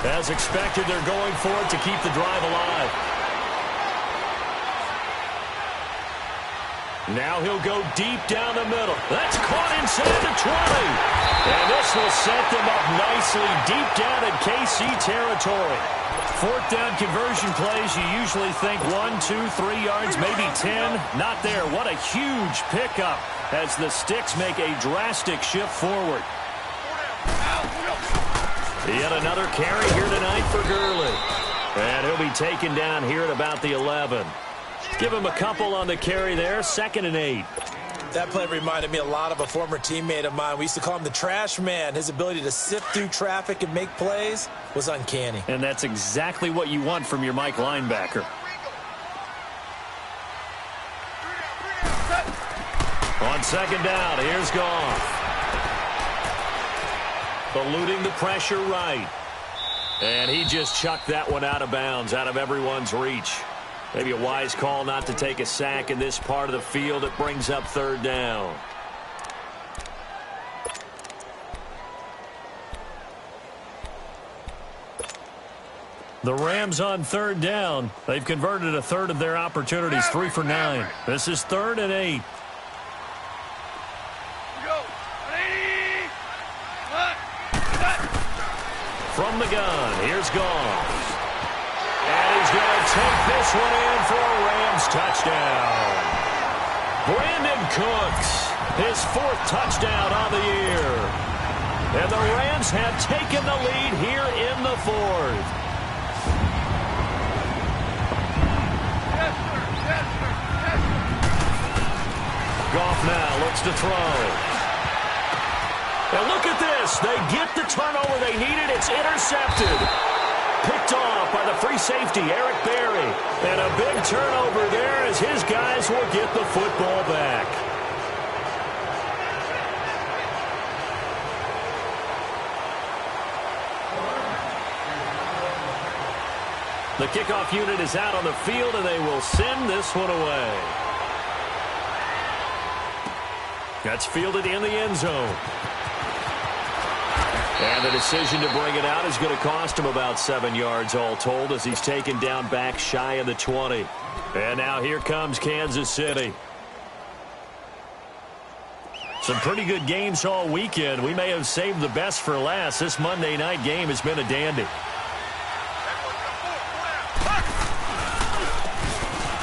As expected, they're going for it to keep the drive alive. Now he'll go deep down the middle. That's caught inside the 20. And this will set them up nicely deep down in KC territory. 4th down conversion plays, you usually think 1, 2, 3 yards, maybe 10. Not there. What a huge pickup as the Sticks make a drastic shift forward. Yet another carry here tonight for Gurley. And he'll be taken down here at about the 11. Give him a couple on the carry there. 2nd and 8. That play reminded me a lot of a former teammate of mine. We used to call him the trash man. His ability to sift through traffic and make plays was uncanny. And that's exactly what you want from your Mike linebacker. On 2nd down, here's Goff. eluding the pressure right. And he just chucked that one out of bounds, out of everyone's reach. Maybe a wise call not to take a sack in this part of the field. It brings up third down. The Rams on third down. They've converted a third of their opportunities, 3 for 9. This is 3rd and 8. From the gun, here's Goff. And he's going to take this one in for a Rams touchdown. Brandon Cooks, his 4th touchdown on the year. And the Rams have taken the lead here in the 4th. Goff now looks to throw. And look at this. They get the turnover they needed. It's intercepted. Picked off by the free safety, Eric Berry. And a big turnover there as his guys will get the football back. The kickoff unit is out on the field, and they will send this one away. That's fielded in the end zone. And the decision to bring it out is going to cost him about 7 yards all told as he's taken down back shy of the 20. And now here comes Kansas City. Some pretty good games all weekend. We may have saved the best for last. This Monday night game has been a dandy.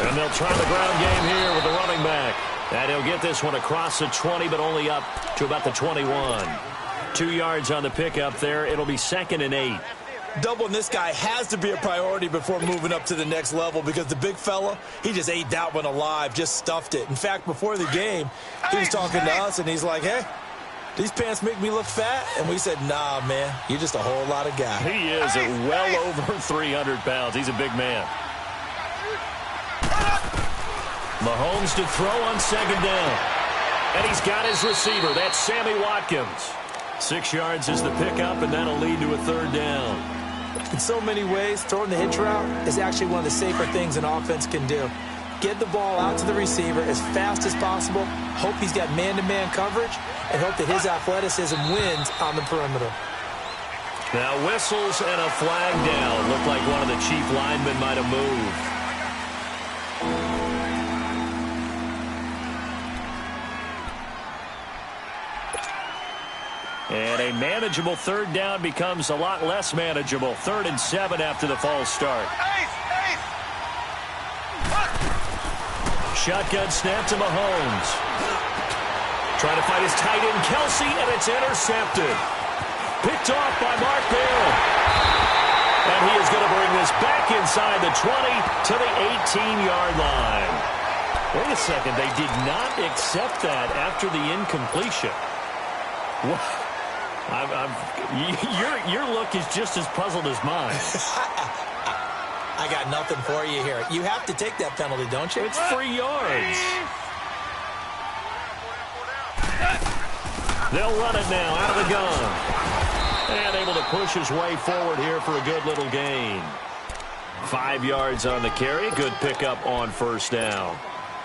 And they'll try the ground game here with the running back. And he'll get this one across the 20, but only up to about the 21. 2 yards on the pickup there. It'll be 2nd and 8. Doubling this guy has to be a priority before moving up to the next level because the big fella, he just ate that one alive, just stuffed it. In fact, before the game, he was talking to us, and he's like, hey, these pants make me look fat? And we said, nah, man, you're just a whole lot of guy. He is at well over 300 pounds. He's a big man. Mahomes to throw on 2nd down. And he's got his receiver. That's Sammy Watkins. 6 yards is the pickup, and that'll lead to a 3rd down. In so many ways, throwing the hitch route is actually one of the safer things an offense can do. Get the ball out to the receiver as fast as possible, hope he's got man-to-man coverage, and hope that his athleticism wins on the perimeter. Now whistles and a flag down. Looked like one of the chief linemen might have moved. And a manageable 3rd down becomes a lot less manageable. 3rd and 7 after the false start. Shotgun snap to Mahomes. Trying to find his tight end, Kelsey, and it's intercepted. Picked off by Mark Barron. And he is going to bring this back inside the 20 to the 18-yard line. Wait a second. They did not accept that after the incompletion. What? Your look is just as puzzled as mine. I got nothing for you here. You have to take that penalty, don't you? It's 3 yards. They'll run it now out of the gun. And able to push his way forward here for a good little gain. 5 yards on the carry. Good pickup on 1st down.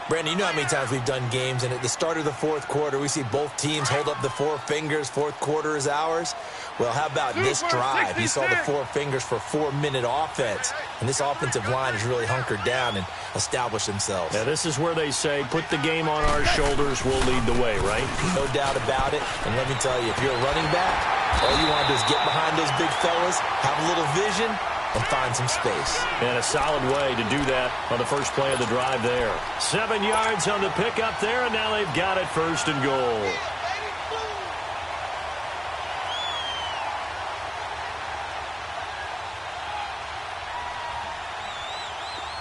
Brandon, you know how many times we've done games, and at the start of the 4th quarter, we see both teams hold up the 4 fingers. 4th quarter is ours. Well, how about this drive? You saw the 4 fingers for 4-minute offense, and this offensive line has really hunkered down and established themselves. Now, this is where they say, put the game on our shoulders, we'll lead the way, right? No doubt about it, and let me tell you, if you're a running back, all you want to do is get behind those big fellas, have a little vision, and find some space. And a solid way to do that on the first play of the drive there. 7 yards on the pickup there, and now they've got it 1st and goal.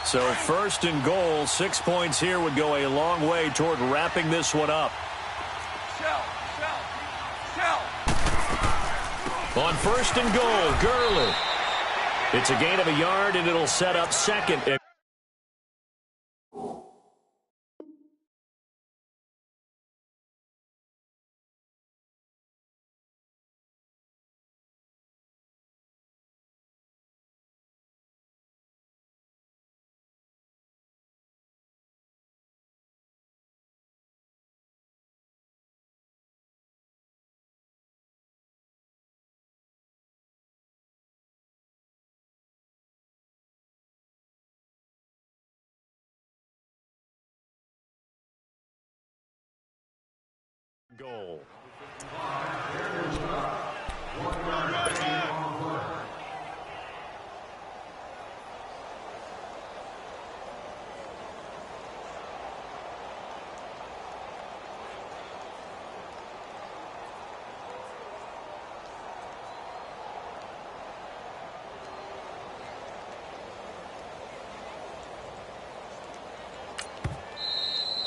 So 1st and goal, 6 points here would go a long way toward wrapping this one up. On 1st and goal, Gurley. It's a gain of a yard, and it'll set up 2nd. Goal.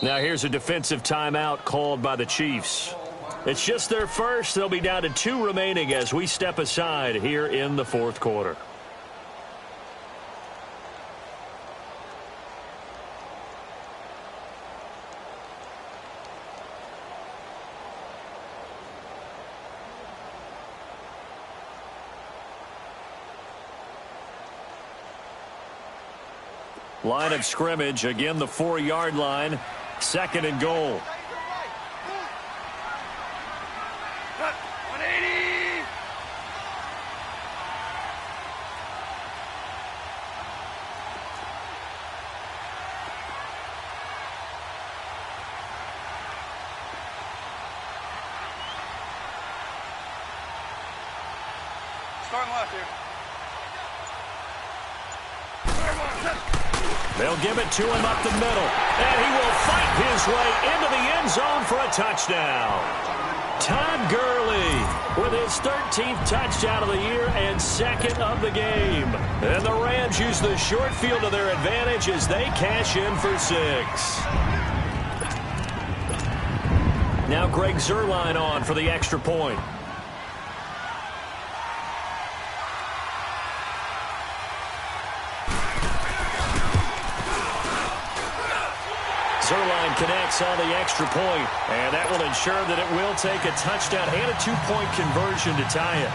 Now here's a defensive timeout called by the Chiefs. It's just their first. They'll be down to 2 remaining as we step aside here in the fourth quarter. Line of scrimmage, again the 4-yard line. 2nd and goal. 180. Starting left here. They'll give it to him up the middle, and he will fight his way into the end zone for a touchdown. Todd Gurley with his 13th touchdown of the year and 2nd of the game. And the Rams use the short field to their advantage as they cash in for 6. Now Greg Zuerlein on for the extra point. Zuerlein connects on the extra point, and that will ensure that it will take a touchdown and a 2-point conversion to tie it.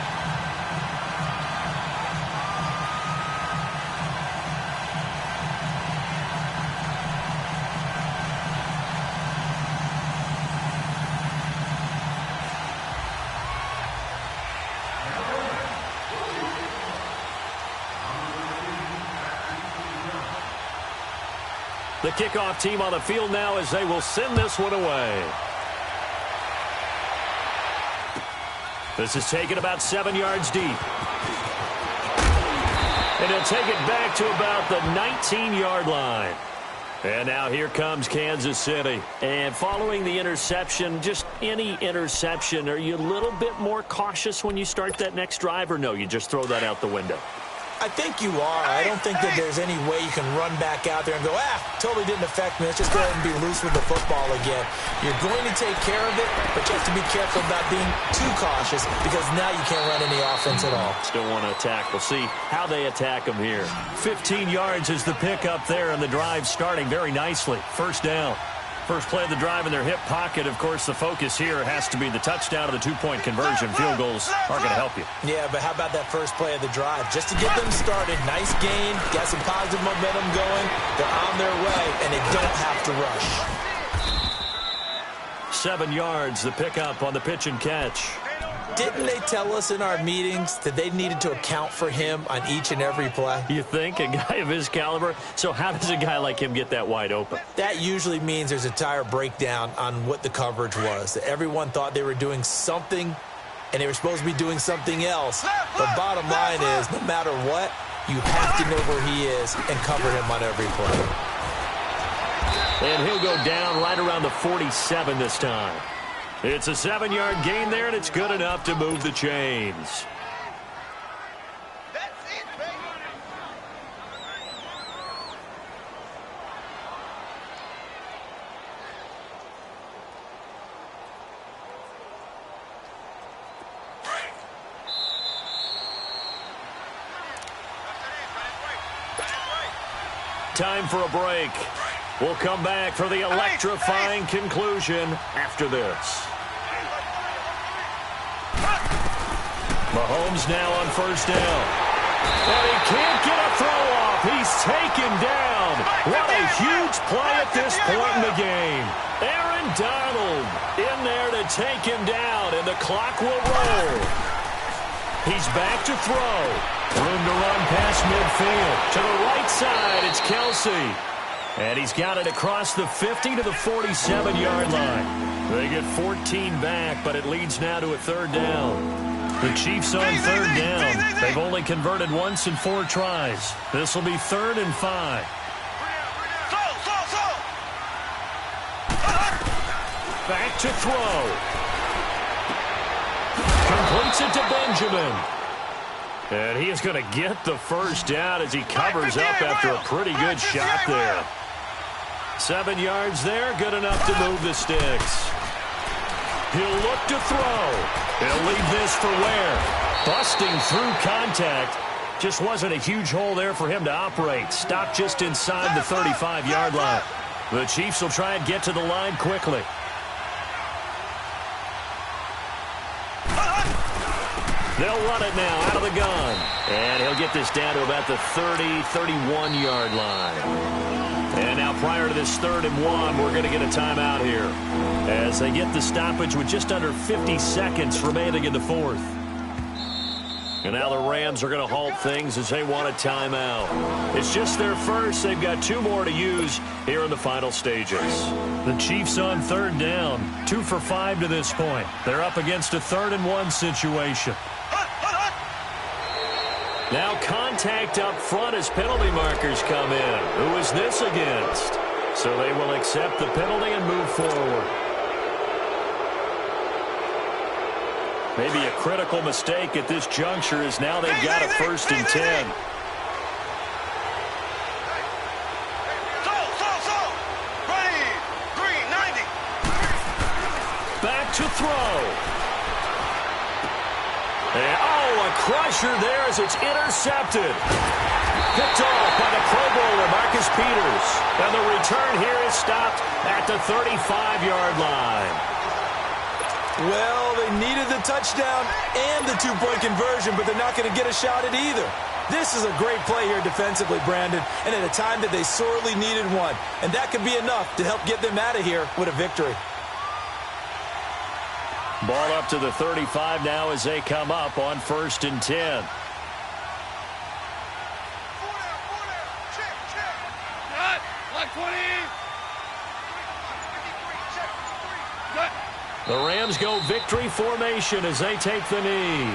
The kickoff team on the field now as they will send this one away. This is taken about 7 yards deep. And he'll take it back to about the 19-yard line. And now here comes Kansas City. And following the interception, just any interception, are you a little bit more cautious when you start that next drive, or no, you just throw that out the window? I think you are. I don't think that there's any way you can run back out there and go, totally didn't affect me. Let's just go ahead and be loose with the football again. You're going to take care of it, but you have to be careful about being too cautious because now you can't run any offense at all. Still want to attack. We'll see how they attack them here. 15 yards is the pickup there, and the drive starting very nicely. First down. First play of the drive in their hip pocket. Of course, the focus here has to be the touchdown of the 2-point conversion. Field goals are going to help you. Yeah, but how about that first play of the drive? Just to get them started, nice gain, got some positive momentum going. They're on their way, and they don't have to rush. 7 yards, the pickup on the pitch and catch. Didn't they tell us in our meetings that they needed to account for him on each and every play? You think? A guy of his caliber? So how does a guy like him get that wide open? That usually means there's a entire breakdown on what the coverage was. Everyone thought they were doing something, and they were supposed to be doing something else. But bottom line is, no matter what, you have to know where he is and cover him on every play. And he'll go down right around the 47 this time. It's a 7-yard gain there, and it's good enough to move the chains. That's it, baby. Time for a break. We'll come back for the electrifying conclusion after this. Mahomes now on first down. And he can't get a throw off. He's taken down. What a huge play at this point in the game. Aaron Donald in there to take him down, and the clock will roll. He's back to throw. Room to run past midfield. To the right side, it's Kelsey. And he's got it across the 50 to the 47-yard line. They get 14 back, but it leads now to a third down. The Chiefs on third down. They've only converted once in 4 tries. This will be 3rd and 5. Back to throw. Completes it to Benjamin. And he is going to get the first down as he covers up after a pretty good shot there. 7 yards there, good enough to move the sticks. He'll look to throw. He'll leave this for Ware. Busting through contact. Just wasn't a huge hole there for him to operate. Stopped just inside the 35-yard line. The Chiefs will try and get to the line quickly. They'll run it now out of the gun. And he'll get this down to about the 30, 31-yard line. And now prior to this 3rd and 1, we're going to get a timeout here as they get the stoppage with just under 50 seconds remaining in the 4th. And now the Rams are going to halt things as they want a timeout. It's just their first. They've got 2 more to use here in the final stages. The Chiefs on 3rd down, 2 for 5 to this point. They're up against a 3rd and 1 situation. Now contact up front as penalty markers come in. Who is this against? So they will accept the penalty and move forward. Maybe a critical mistake at this juncture is now they've got a 1st and 10. Ready, green, 90. Back to throw. And, a crusher there as it's intercepted. Picked off by the Pro Bowler, Marcus Peters. And the return here is stopped at the 35-yard line. Well, they needed the touchdown and the 2-point conversion, but they're not going to get a shot at either. This is a great play here defensively, Brandon, and at a time that they sorely needed one. And that could be enough to help get them out of here with a victory. Ball up to the 35 now as they come up on 1st and 10. The Rams go victory formation as they take the knee.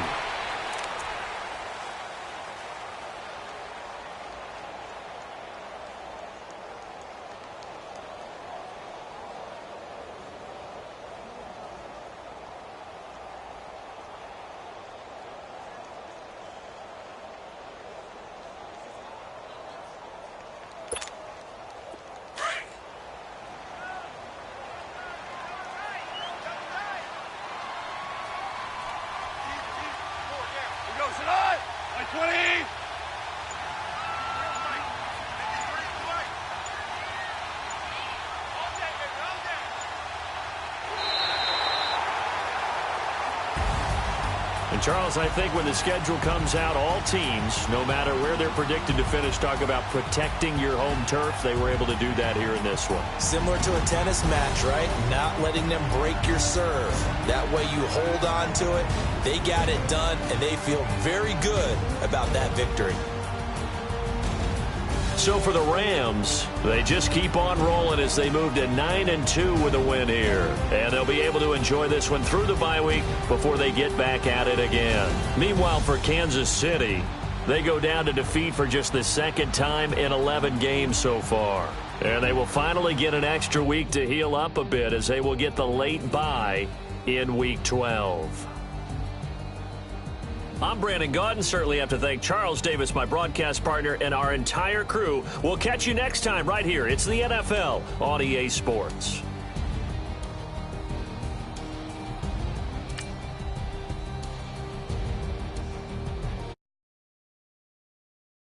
And Charles, I think when the schedule comes out, all teams, no matter where they're predicted to finish, talk about protecting your home turf. They were able to do that here in this one. Similar to a tennis match, right? Not letting them break your serve. That way you hold on to it. They got it done, and they feel very good about that victory. So for the Rams, they just keep on rolling as they move to 9-2 with a win here. And they'll be able to enjoy this one through the bye week before they get back at it again. Meanwhile, for Kansas City, they go down to defeat for just the 2nd time in 11 games so far. And they will finally get an extra week to heal up a bit as they will get the late bye in Week 12. I'm Brandon Gaudin. Certainly have to thank Charles Davis, my broadcast partner, and our entire crew. We'll catch you next time right here. It's the NFL on EA Sports.